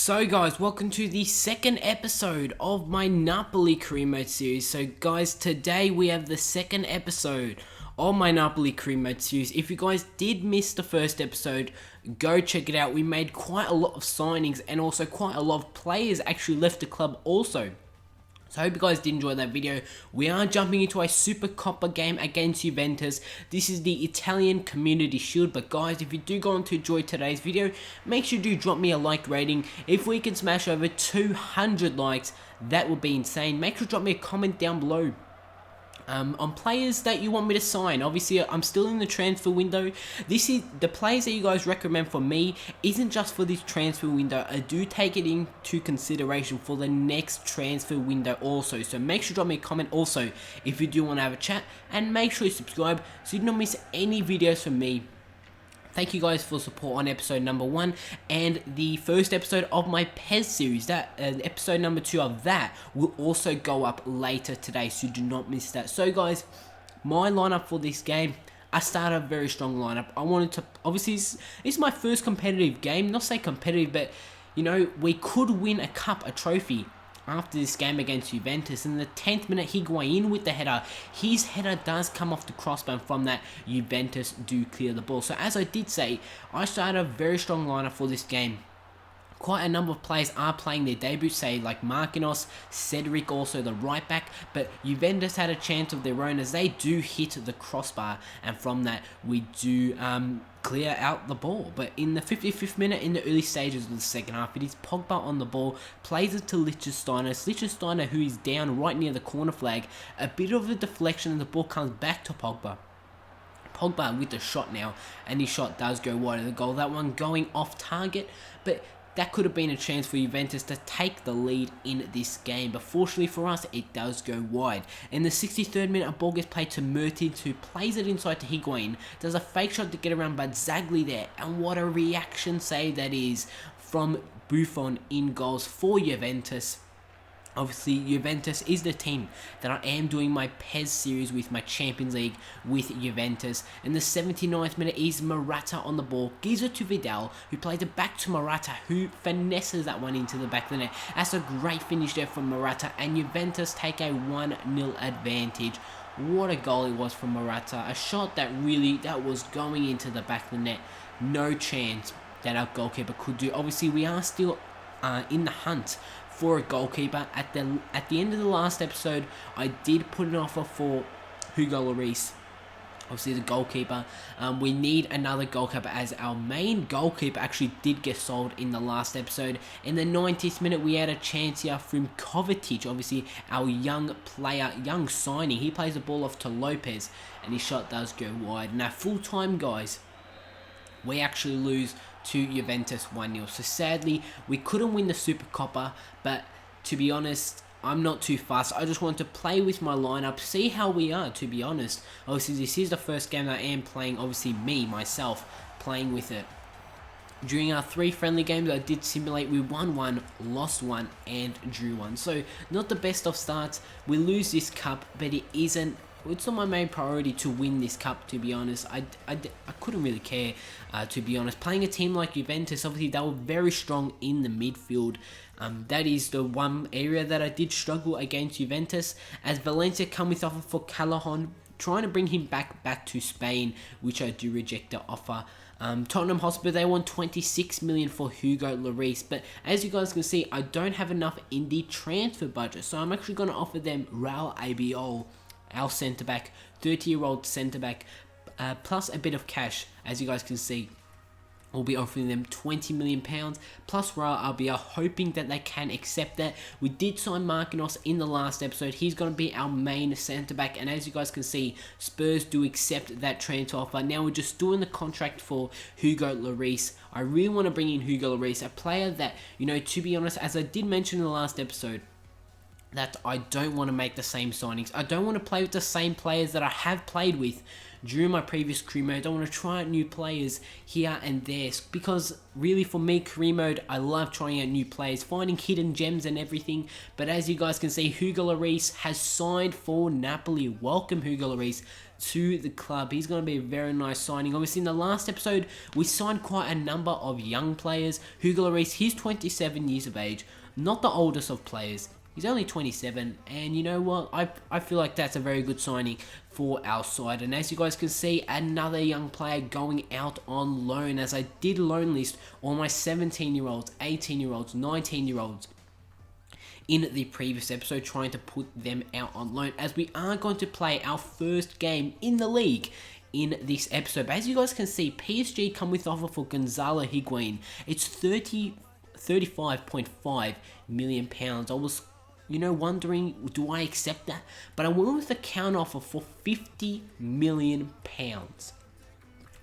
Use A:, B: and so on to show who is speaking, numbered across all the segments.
A: So guys, welcome to the second episode of my Napoli career mode series. So guys, today we have the second episode of my Napoli career mode series. If you guys did miss the first episode, go check it out. We made quite a lot of signings and also quite a lot of players actually left the club also. So I hope you guys did enjoy that video. We are jumping into a Super Coppa game against Juventus. This is the Italian Community Shield. But guys, if you do go on to enjoy today's video, make sure you do drop me a like rating. If we can smash over 200 likes, that would be insane. Make sure to drop me a comment down below on players that you want me to sign. Obviously, I'm still in the transfer window. This is the players that you guys recommend for me isn't just for this transfer window. I do take it into consideration for the next transfer window also. So make sure to drop me a comment also if you do want to have a chat, and make sure you subscribe so you don't miss any videos from me. Thank you guys for support on episode number 1 and the first episode of my PES series. That episode number 2 of that will also go up later today, so do not miss that. So guys, my lineup for this game, I started a very strong lineup. I wanted to, obviously this is my first competitive game, not say competitive, but you know, we could win a cup, a trophy after this game against Juventus. In the 10th minute, HIGUAIN with the header. His header does come off the crossbar, and from that, Juventus do clear the ball. So as I did say, I started a very strong lineup for this game. Quite a number of players are playing their debut, say like Marquinhos, Cedric, also the right back, but Juventus had a chance of their own as they do hit the crossbar, and from that we do clear out the ball. But in the 55th minute, in the early stages of the second half, it is Pogba on the ball, plays it to Lichtsteiner, who is down right near the corner flag. A bit of a deflection and the ball comes back to Pogba with the shot now, and his shot does go wide of the goal. That one going off target, but that could have been a chance for Juventus to take the lead in this game. But fortunately for us, it does go wide. In the 63rd minute, a ball gets played to Mertens, who plays it inside to HIGUAIN. Does a fake shot to get around Bazzagli there. And what a reaction save that is from Buffon in goals for Juventus. Obviously, Juventus is the team that I am doing my PES series with, my Champions League with Juventus. In the 79th minute is Morata on the ball, gives it to Vidal, who plays it back to Morata, who finesses that one into the back of the net. That's a great finish there from Morata, and Juventus take a 1-0 advantage. What a goal it was from Morata. A shot that was going into the back of the net. No chance that our goalkeeper could do. Obviously, we are still in the hunt for a goalkeeper. At the end of the last episode, I did put an offer for Hugo Lloris, obviously the goalkeeper. We need another goalkeeper, as our main goalkeeper actually did get sold in the last episode. In the 90th minute, we had a chance here from Kovacic, obviously our young player, young signing. He plays the ball off to Lopez, and his shot does go wide. Now, full time, guys, we actually lose to Juventus 1-0. So sadly, we couldn't win the Super Coppa, but to be honest, I'm not too fast. I just want to play with my lineup, see how we are, to be honest. Obviously, this is the first game that I am playing, obviously myself, playing with it. During our 3 friendly games, I did simulate. We won 1, lost 1, and drew 1. So, not the best of starts. We lose this cup, but it's not my main priority to win this cup, to be honest. I couldn't really care, to be honest. Playing a team like Juventus, obviously they were very strong in the midfield. That is the one area that I did struggle against Juventus, as Valencia come with offer for Callahan, trying to bring him back to Spain, which I do reject the offer. Tottenham Hotspur, they want 26 million for Hugo Lloris, but as you guys can see, I don't have enough in the transfer budget, so I'm actually going to offer them Raul Albiol, our centre-back, 30-year-old centre-back, plus a bit of cash. As you guys can see, we'll be offering them £20 million, plus Raul Albiol, hoping that they can accept that. We did sign Marquinhos in the last episode. He's going to be our main centre-back, and as you guys can see, Spurs do accept that transfer offer. Now we're just doing the contract for Hugo Lloris. I really want to bring in Hugo Lloris, a player that, you know, to be honest, as I did mention in the last episode, that I don't want to make the same signings. I don't want to play with the same players that I have played with during my previous career mode. I want to try out new players here and there, because really for me, career mode, I love trying out new players, finding hidden gems and everything. But as you guys can see, Hugo Lloris has signed for Napoli. Welcome, Hugo Lloris, to the club. He's going to be a very nice signing. Obviously, in the last episode, we signed quite a number of young players. Hugo Lloris, he's 27 years of age, not the oldest of players. He's only 27, and you know what? I feel like that's a very good signing for our side. And as you guys can see, another young player going out on loan, as I did loan list all my 17-year-olds, 18-year-olds, 19-year-olds in the previous episode, trying to put them out on loan, as we are going to play our first game in the league in this episode. But as you guys can see, PSG come with offer for Gonzalo Higuain. It's 35.5 million pounds. I was wondering, do I accept that? But I went with a counter offer for 50 million pounds.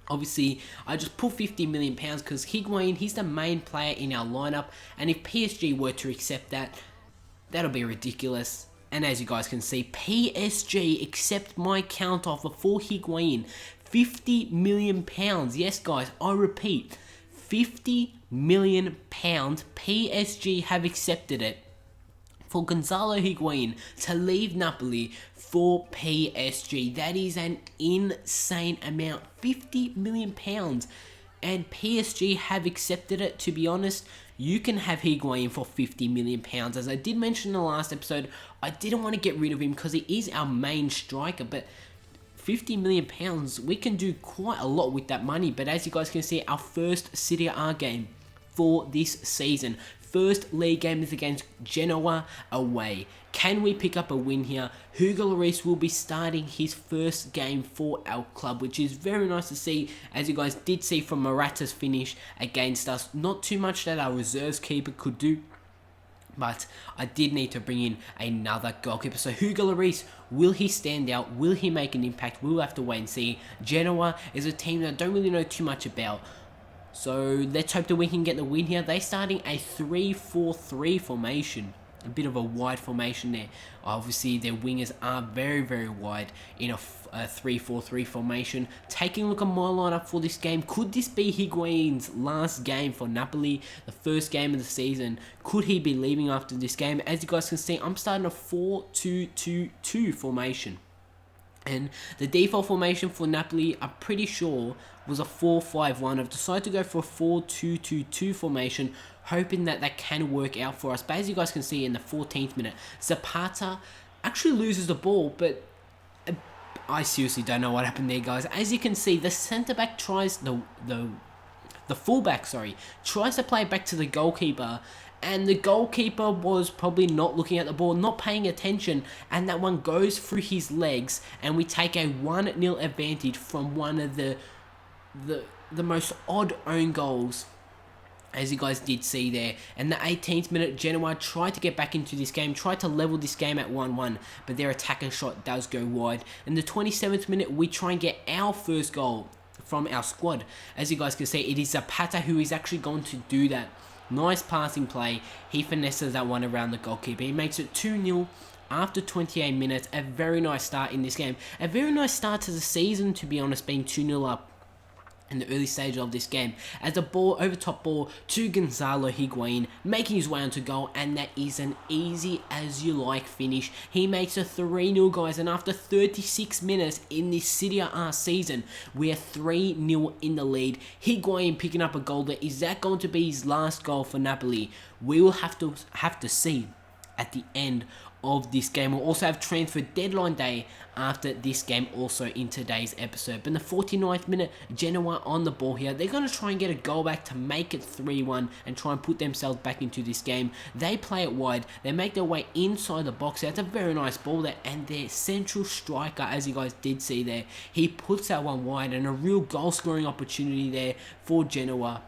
A: Obviously, I just put 50 million pounds because Higuain, he's the main player in our lineup, and if PSG were to accept that, that'll be ridiculous. And as you guys can see, PSG accept my counter offer for Higuain, 50 million pounds. Yes, guys, I repeat, 50 million pounds. PSG have accepted it for Gonzalo Higuain to leave Napoli for PSG. That is an insane amount, 50 million pounds. And PSG have accepted it. To be honest, you can have Higuain for 50 million pounds. As I did mention in the last episode, I didn't want to get rid of him because he is our main striker, but 50 million pounds, we can do quite a lot with that money. But as you guys can see, our first Serie A game for this season. First league game is against Genoa away. Can we pick up a win here? Hugo Lloris will be starting his first game for our club, which is very nice to see. As you guys did see from Morata's finish against us, not too much that our reserves keeper could do, but I did need to bring in another goalkeeper. So Hugo Lloris, will he stand out? Will he make an impact? We'll have to wait and see. Genoa is a team that I don't really know too much about, so let's hope that we can get the win here. They're starting a 3-4-3 formation. A bit of a wide formation there. Obviously, their wingers are very, very wide in a 3-4-3 formation. Taking a look at my lineup for this game. Could this be Higuain's last game for Napoli? The first game of the season. Could he be leaving after this game? As you guys can see, I'm starting a 4-2-2-2 formation. And the default formation for Napoli, I'm pretty sure, was a 4-5-1. I've decided to go for a 4-2-2-2 formation, hoping that that can work out for us. But as you guys can see in the 14th minute, Zapata actually loses the ball, but I seriously don't know what happened there, guys. As you can see, the centre-back tries, the fullback, tries to play it back to the goalkeeper, and the goalkeeper was probably not looking at the ball, not paying attention, and that one goes through his legs, and we take a 1-0 advantage from one of the most odd own goals, as you guys did see there. And the 18th minute, Genoa tried to get back into this game, tried to level this game at 1-1, but their attacking shot does go wide. In the 27th minute, we try and get our first goal from our squad. As you guys can see, it is Zapata who is actually going to do that. Nice passing play. He finesses that one around the goalkeeper. He makes it 2-0 after 28 minutes. A very nice start in this game. A very nice start to the season, to be honest, being 2-0 up in the early stage of this game, as a ball, over top ball to Gonzalo Higuain, making his way onto goal, and that is an easy as you like finish. He makes a 3-0, guys, and after 36 minutes in this Serie A season, we are 3-0 in the lead. Higuain picking up a goal there. Is that going to be his last goal for Napoli? We will have to see at the end of this game. We'll also have transfer deadline day after this game also in today's episode. But in the 49th minute, Genoa on the ball here. They're going to try and get a goal back to make it 3-1 and try and put themselves back into this game. They play it wide. They make their way inside the box. That's a very nice ball there. And their central striker, as you guys did see there, he puts that one wide, and a real goal scoring opportunity there for Genoa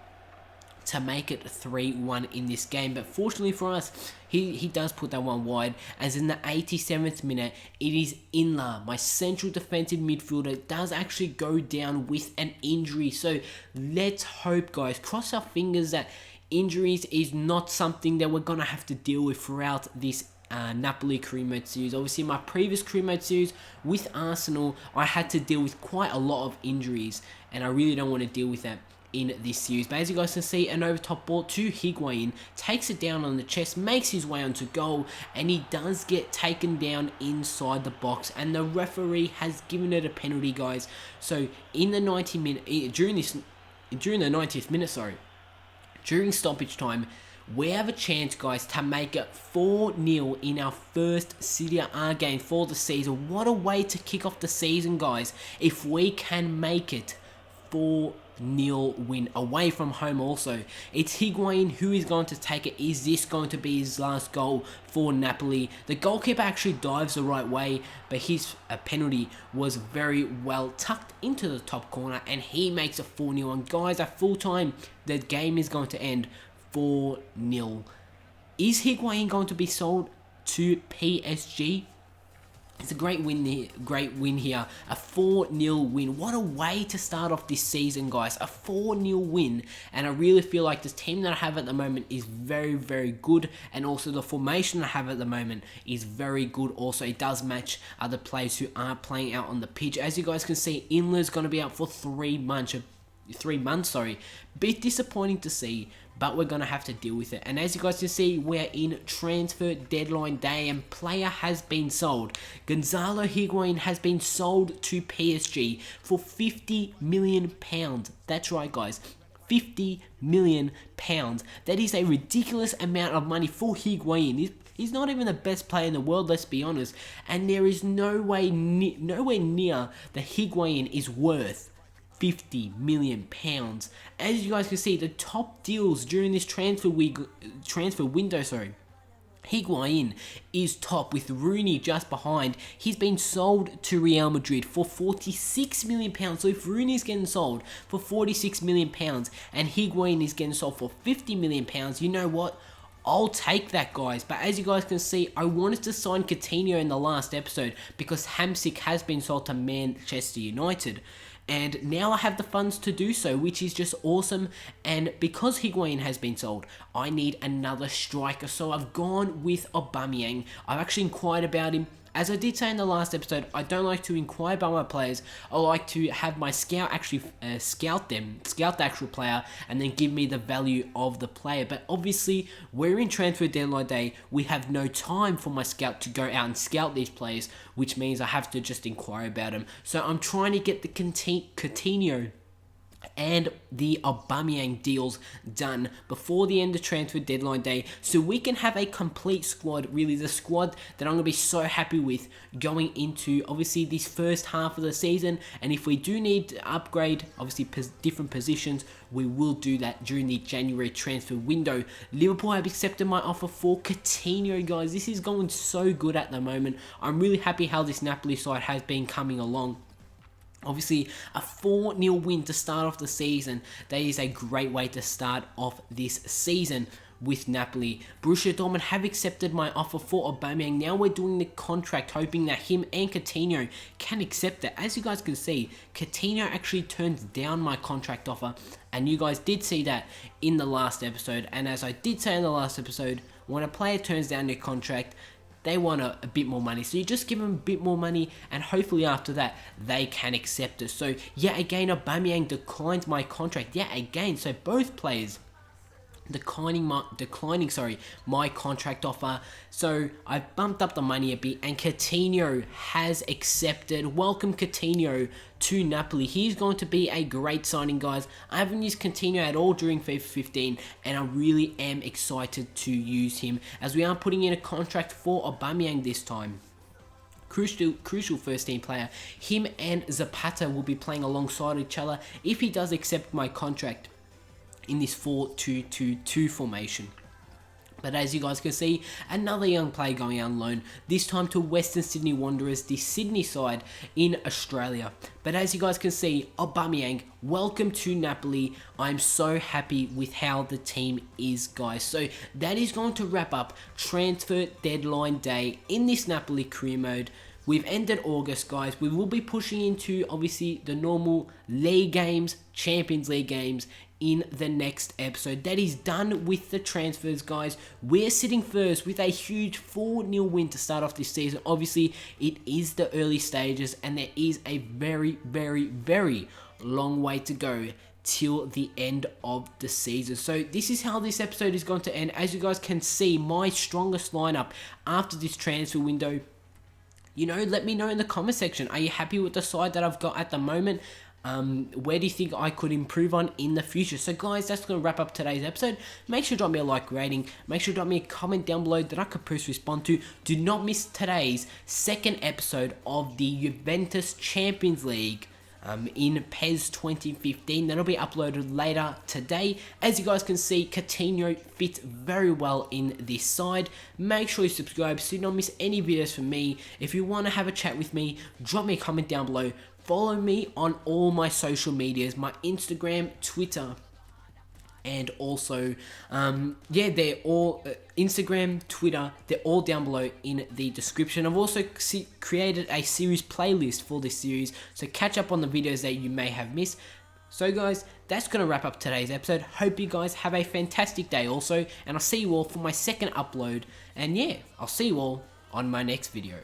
A: to make it 3-1 in this game. But fortunately for us, he does put that one wide, as in the 87th minute, it is Inla, my central defensive midfielder, does actually go down with an injury. So let's hope, guys, cross our fingers that injuries is not something that we're going to have to deal with throughout this Napoli career mode series. Obviously, my previous career mode series with Arsenal, I had to deal with quite a lot of injuries, and I really don't want to deal with that in this series. But as you guys can see, an over top ball to Higuain, takes it down on the chest, makes his way onto goal, and he does get taken down inside the box, and the referee has given it a penalty, guys. So in the 90 minute, during the 90th minute, during stoppage time, we have a chance, guys, to make it 4-0 in our first Serie A game for the season. What a way to kick off the season, guys, if we can make it 4-0 win away from home also. It's Higuain who is going to take it. Is this going to be his last goal for Napoli? The goalkeeper actually dives the right way, but his penalty was very well tucked into the top corner, and he makes it 4-0. And guys, at full time, the game is going to end 4-0. Is Higuain going to be sold to PSG? It's a great win here. A 4-0 win. What a way to start off this season, guys. A 4-0 win. And I really feel like this team that I have at the moment is very, very good. And also the formation I have at the moment is very good. Also, it does match other players who aren't playing out on the pitch. As you guys can see, Inler's going to be out for 3 months. Bit disappointing to see, but we're going to have to deal with it. And as you guys can see, we're in transfer deadline day, and player has been sold. Gonzalo Higuain has been sold to PSG for £50 million. That's right, guys. £50 million. That is a ridiculous amount of money for Higuain. He's not even the best player in the world, let's be honest. And there is nowhere near the Higuain is worth £50 million. As you guys can see, the top deals during this transfer window, Higuain is top with Rooney just behind. He's been sold to Real Madrid for £46 million. So if Rooney's getting sold for £46 million and Higuain is getting sold for £50 million, you know what? I'll take that, guys. But as you guys can see, I wanted to sign Coutinho in the last episode because Hamsik has been sold to Manchester United. And now I have the funds to do so, which is just awesome. And because Higuain has been sold, I need another striker. So I've gone with Aubameyang. I've actually inquired about him. As I did say in the last episode, I don't like to inquire about my players. I like to have my scout actually scout the actual player, and then give me the value of the player. But obviously, we're in transfer deadline day. We have no time for my scout to go out and scout these players, which means I have to just inquire about them. So I'm trying to get the Coutinho and the Aubameyang deals done before the end of transfer deadline day, so we can have a complete squad, really the squad that I'm going to be so happy with going into obviously this first half of the season. And if we do need to upgrade obviously different positions, we will do that during the January transfer window. Liverpool have accepted my offer for Coutinho, guys. This is going so good at the moment. I'm really happy how this Napoli side has been coming along. Obviously, a 4-0 win to start off the season. That is a great way to start off this season with Napoli. Borussia Dortmund have accepted my offer for Aubameyang. Now we're doing the contract, hoping that him and Coutinho can accept it. As you guys can see, Coutinho actually turned down my contract offer, and you guys did see that in the last episode. And as I did say in the last episode, when a player turns down their contract, they want a bit more money. So you just give them a bit more money, and hopefully after that, they can accept it. So yet again, Aubameyang declined my contract. Yet again, so both players declining my contract offer. So I bumped up the money a bit, and Coutinho has accepted. Welcome Coutinho to Napoli. He's going to be a great signing, guys. I haven't used Coutinho at all during FIFA 15, and I really am excited to use him, as we are putting in a contract for Aubameyang this time. Crucial first team player. Him and Zapata will be playing alongside each other if he does accept my contract in this 4-2-2-2 formation. But as you guys can see, another young player going out on loan, this time to Western Sydney Wanderers, the Sydney side in Australia. But as you guys can see, Aubameyang, welcome to Napoli. I'm so happy with how the team is, guys. So that is going to wrap up transfer deadline day in this Napoli career mode. We've ended August, guys. We will be pushing into, obviously, the normal league games, Champions League games, in the next episode. That is done with the transfers, guys. We're sitting first with a huge 4-0 win to start off this season. Obviously, it is the early stages, and there is a very, very, very long way to go till the end of the season. So this is how this episode is going to end. As you guys can see, my strongest lineup after this transfer window. You know, let me know in the comment section. Are you happy with the side that I've got at the moment? Where do you think I could improve on in the future? So guys, that's going to wrap up today's episode. Make sure to drop me a like rating. Make sure to drop me a comment down below that I could respond to. Do not miss today's second episode of the Juventus Champions League in PES 2015. That'll be uploaded later today. As you guys can see, Coutinho fits very well in this side. Make sure you subscribe so you don't miss any videos from me. If you want to have a chat with me, drop me a comment down below. Follow me on all my social medias, my Instagram, Twitter, and also, they're all, Instagram, Twitter, they're all down below in the description. I've also created a series playlist for this series, so catch up on the videos that you may have missed. So guys, that's going to wrap up today's episode. Hope you guys have a fantastic day also, and I'll see you all for my second upload. And yeah, I'll see you all on my next video.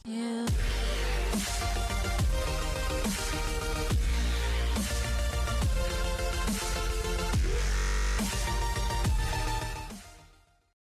A: Yeah.